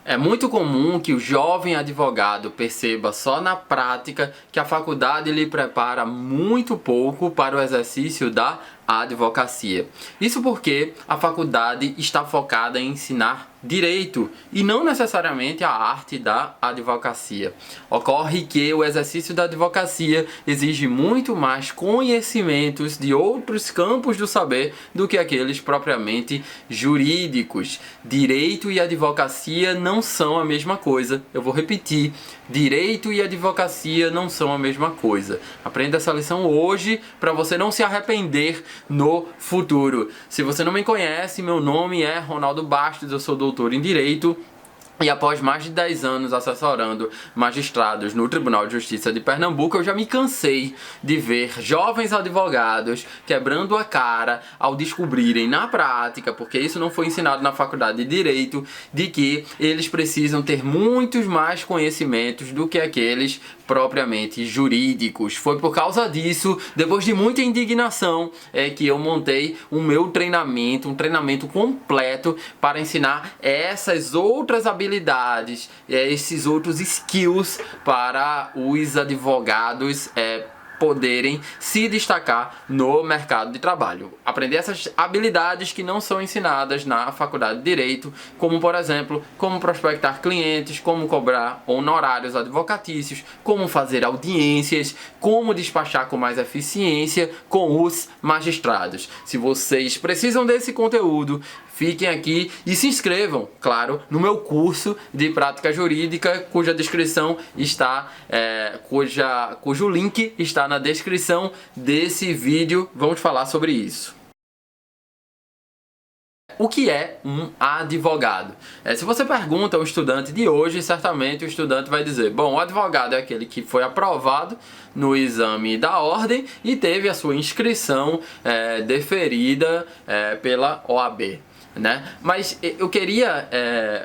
É muito comum que o jovem advogado perceba só na prática que a faculdade lhe prepara muito pouco para o exercício da advocacia. Isso porque a faculdade está focada em ensinar direito e não necessariamente a arte da advocacia. Ocorre que o exercício da advocacia exige muito mais conhecimentos de outros campos do saber do que aqueles propriamente jurídicos. Direito e advocacia não são a mesma coisa. Eu vou repetir. Direito e advocacia não são a mesma coisa. Aprenda essa lição hoje para você não se arrepender no futuro. Se você não me conhece, meu nome é Ronaldo Bastos, eu sou doutor em Direito. E após mais de 10 anos assessorando magistrados no Tribunal de Justiça de Pernambuco, eu já me cansei de ver jovens advogados quebrando a cara ao descobrirem na prática, porque isso não foi ensinado na faculdade de Direito, de que eles precisam ter muitos mais conhecimentos do que aqueles propriamente jurídicos. Foi por causa disso, depois de muita indignação, que eu montei o meu treinamento, um treinamento completo para ensinar essas outras habilidades, esses outros skills para os advogados poderem se destacar no mercado de trabalho. Aprender essas habilidades que não são ensinadas na faculdade de Direito, como por exemplo, como prospectar clientes, como cobrar honorários advocatícios, como fazer audiências, como despachar com mais eficiência com os magistrados. Se vocês precisam desse conteúdo, fiquem aqui e se inscrevam, claro, no meu curso de prática jurídica, cuja descrição está, cujo link está na descrição desse vídeo. Vamos falar sobre isso. O que é um advogado? Se você pergunta ao estudante de hoje, certamente o estudante vai dizer: bom, o advogado é aquele que foi aprovado no exame da ordem e teve a sua inscrição deferida pela OAB. Mas eu queria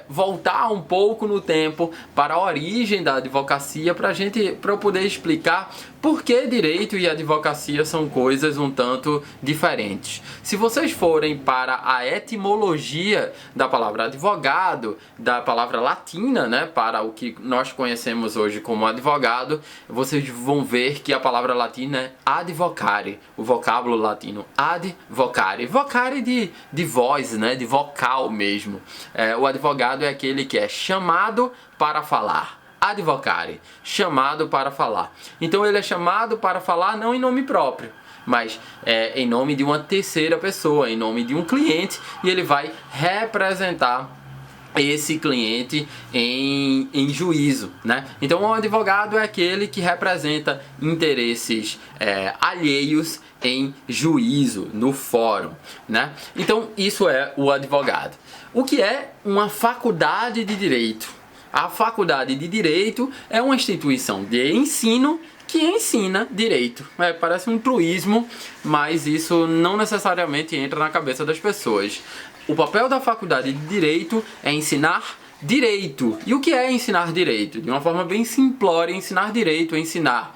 voltar um pouco no tempo para a origem da advocacia para eu poder explicar por que direito e advocacia são coisas um tanto diferentes. Se vocês forem para a etimologia da palavra advogado, da palavra latina, para o que nós conhecemos hoje como advogado, vocês vão ver que a palavra latina é advocare, o vocábulo latino advocare, vocare de voz, de vocal mesmo. O advogado é aquele que é chamado para falar. Advocare, chamado para falar. Então ele é chamado para falar não em nome próprio, mas em nome de uma terceira pessoa, em nome de um cliente, e ele vai representar esse cliente em juízo, Então um advogado é aquele que representa interesses alheios em juízo, no fórum, Então isso é o advogado. O que é uma faculdade de direito? A faculdade de Direito é uma instituição de ensino que ensina direito. Parece um truísmo, mas isso não necessariamente entra na cabeça das pessoas. O papel da faculdade de Direito é ensinar direito. E o que é ensinar direito? De uma forma bem simplória, ensinar direito é ensinar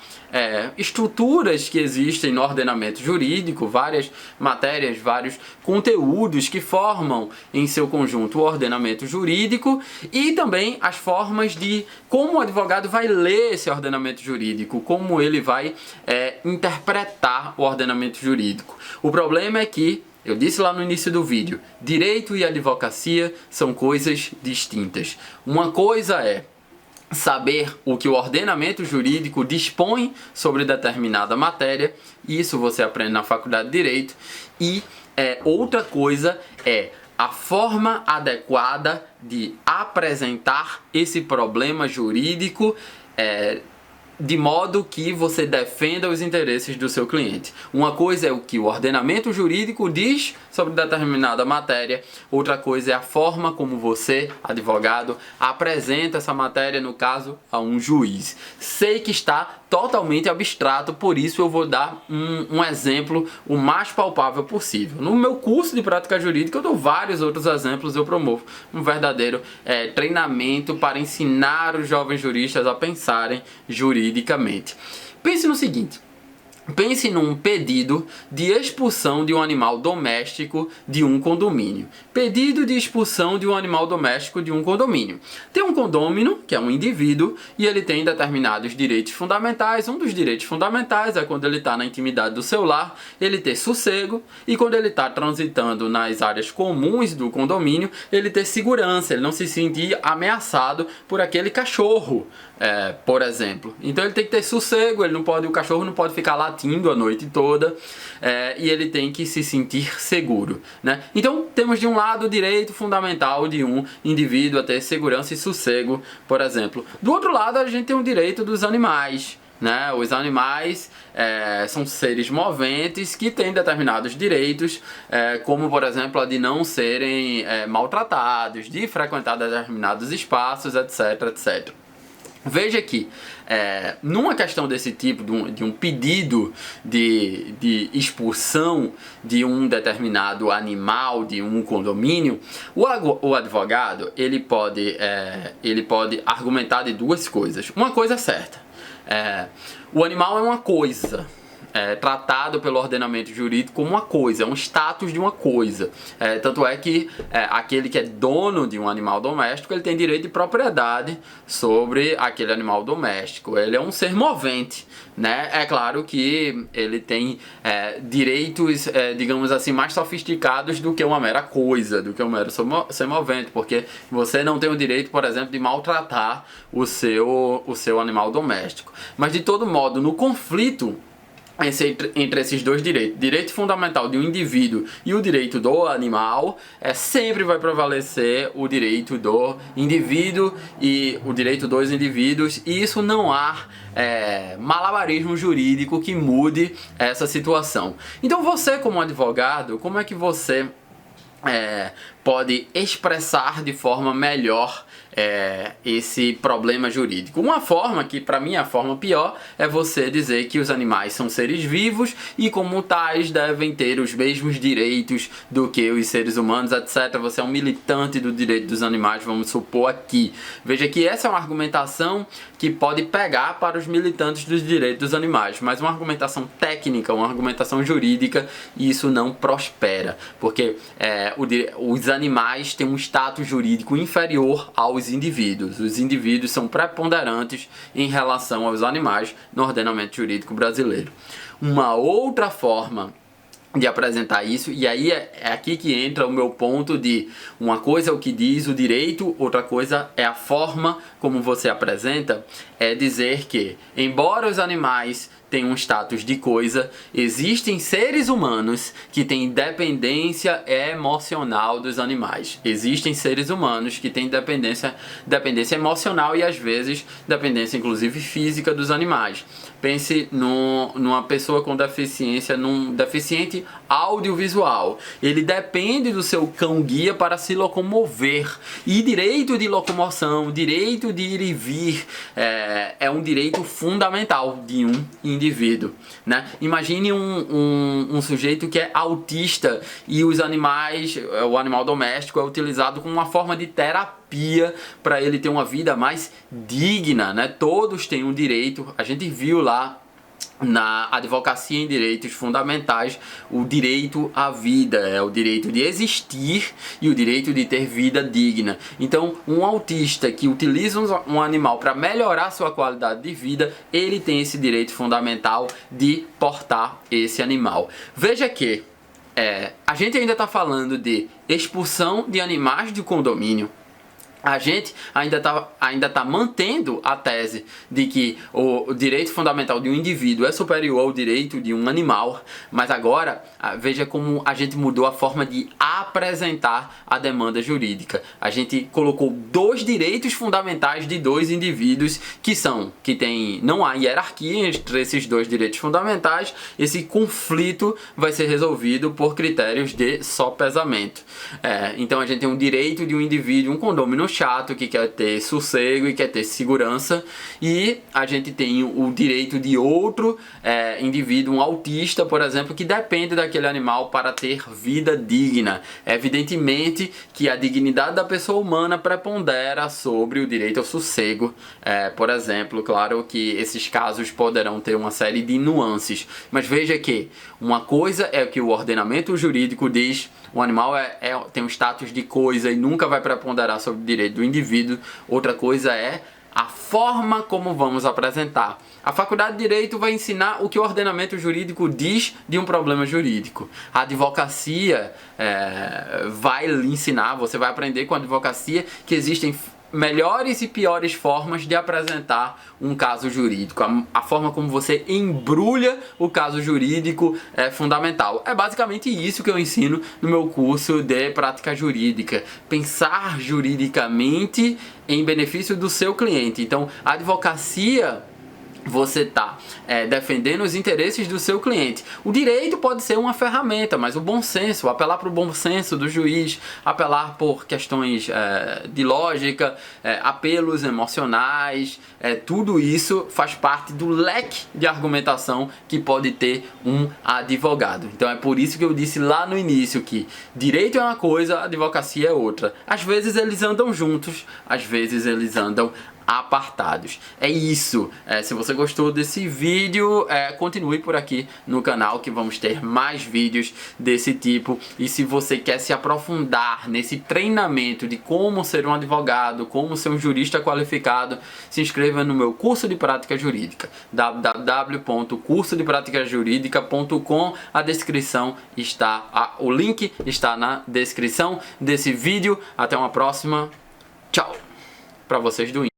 estruturas que existem no ordenamento jurídico, várias matérias, vários conteúdos que formam em seu conjunto o ordenamento jurídico, e também as formas de como o advogado vai ler esse ordenamento jurídico, como ele vai interpretar o ordenamento jurídico. O problema é que, eu disse lá no início do vídeo, direito e advocacia são coisas distintas. Uma coisa é saber o que o ordenamento jurídico dispõe sobre determinada matéria, isso você aprende na faculdade de Direito, e outra coisa é a forma adequada de apresentar esse problema jurídico de modo que você defenda os interesses do seu cliente. Uma coisa é o que o ordenamento jurídico diz sobre determinada matéria, outra coisa é a forma como você, advogado, apresenta essa matéria, no caso, a um juiz. Sei que está totalmente abstrato, por isso eu vou dar um exemplo o mais palpável possível. No meu curso de prática jurídica eu dou vários outros exemplos, eu promovo um verdadeiro treinamento para ensinar os jovens juristas a pensarem juridicamente. Pense no seguinte: Pense num pedido de expulsão de um animal doméstico de um condomínio. Pedido de expulsão de um animal doméstico de um condomínio. Tem um condômino, que é um indivíduo, e ele tem determinados direitos fundamentais. Um dos direitos fundamentais é quando ele está na intimidade do seu lar, ele ter sossego, e quando ele está transitando nas áreas comuns do condomínio, ele ter segurança, ele não se sentir ameaçado por aquele cachorro, por exemplo. Então ele tem que ter sossego, o cachorro não pode ficar latindo a noite toda, e ele tem que se sentir seguro, né? Então temos de um lado o direito fundamental de um indivíduo a ter segurança e sossego, por exemplo. Do outro lado a gente tem o direito dos animais, né? Os animais são seres moventes que têm determinados direitos, como por exemplo a de não serem maltratados, de frequentar determinados espaços, etc, etc. Veja que, numa questão desse tipo, de um pedido de expulsão de um determinado animal de um condomínio, o advogado ele pode argumentar de duas coisas. Uma coisa é certa, o animal é uma coisa. Tratado pelo ordenamento jurídico como uma coisa, é um status de uma coisa. Tanto é que aquele que é dono de um animal doméstico, ele tem direito de propriedade sobre aquele animal doméstico. Ele é um ser movente, né? É claro que ele tem direitos, digamos assim, mais sofisticados do que uma mera coisa, do que um mero ser movente, porque você não tem o direito, por exemplo, de maltratar o seu animal doméstico. Mas de todo modo, no conflito entre esses dois direitos, direito fundamental de um indivíduo e o direito do animal, sempre vai prevalecer o direito do indivíduo e o direito dos indivíduos, e isso não há malabarismo jurídico que mude essa situação. Então você, como advogado, como é que você pode expressar de forma melhor esse problema jurídico? Uma forma, que para mim é a forma pior, é você dizer que os animais são seres vivos e como tais devem ter os mesmos direitos do que os seres humanos, etc. Você é um militante do direito dos animais, vamos supor aqui. Veja que essa é uma argumentação que pode pegar para os militantes dos direitos dos animais, mas uma argumentação técnica, uma argumentação jurídica, isso não prospera, porque os animais têm um status jurídico inferior aos indivíduos. Os indivíduos são preponderantes em relação aos animais no ordenamento jurídico brasileiro. Uma outra forma de apresentar isso, e aí é aqui que entra o meu ponto de uma coisa é o que diz o direito, outra coisa é a forma como você apresenta, é dizer que, embora os animais tenham um status de coisa, existem seres humanos que têm dependência emocional dos animais. Existem seres humanos que têm dependência emocional e às vezes dependência inclusive física dos animais. Pense numa pessoa com deficiência, num deficiente audiovisual. Ele depende do seu cão-guia para se locomover. E direito de locomoção, direito de ir e vir, é um direito fundamental de um indivíduo, né? Imagine um sujeito que é autista e os animais, o animal doméstico é utilizado como uma forma de terapia para ele ter uma vida mais digna, né? Todos têm um direito, a gente viu lá na advocacia em direitos fundamentais, o direito à vida, é o direito de existir e o direito de ter vida digna. Então, um autista que utiliza um animal para melhorar sua qualidade de vida, ele tem esse direito fundamental de portar esse animal. Veja que a gente ainda está falando de expulsão de animais do condomínio. A gente ainda tá mantendo a tese de que o direito fundamental de um indivíduo é superior ao direito de um animal, mas agora veja como a gente mudou a forma de apresentar a demanda jurídica. A gente colocou dois direitos fundamentais de dois indivíduos não há hierarquia entre esses dois direitos fundamentais. Esse conflito vai ser resolvido por critérios de sopesamento. Então a gente tem um direito de um indivíduo, um condômino chato que quer ter sossego e quer ter segurança, e a gente tem o direito de outro indivíduo, um autista, por exemplo, que depende daquele animal para ter vida digna. Evidentemente que a dignidade da pessoa humana prepondera sobre o direito ao sossego. Por exemplo, claro que esses casos poderão ter uma série de nuances, mas veja que uma coisa é o que o ordenamento jurídico diz: o animal tem um status de coisa e nunca vai preponderar sobre o direito do indivíduo. Outra coisa é a forma como vamos apresentar. A faculdade de Direito vai ensinar o que o ordenamento jurídico diz de um problema jurídico. A advocacia vai lhe ensinar, você vai aprender com a advocacia que existem melhores e piores formas de apresentar um caso jurídico. A forma como você embrulha o caso jurídico é fundamental. É basicamente isso que eu ensino no meu curso de prática jurídica. Pensar juridicamente em benefício do seu cliente. Então, a advocacia, você está defendendo os interesses do seu cliente. O direito pode ser uma ferramenta, mas o bom senso, apelar para o bom senso do juiz, apelar por questões de lógica, apelos emocionais, tudo isso faz parte do leque de argumentação que pode ter um advogado. Então é por isso que eu disse lá no início que direito é uma coisa, advocacia é outra. Às vezes eles andam juntos, às vezes eles andam apartados. É isso. Se você gostou desse vídeo, continue por aqui no canal que vamos ter mais vídeos desse tipo. E se você quer se aprofundar nesse treinamento de como ser um advogado, como ser um jurista qualificado, se inscreva no meu curso de prática jurídica, www.cursodepraticajurídica.com. O link está na descrição desse vídeo. Até uma próxima. Tchau para vocês do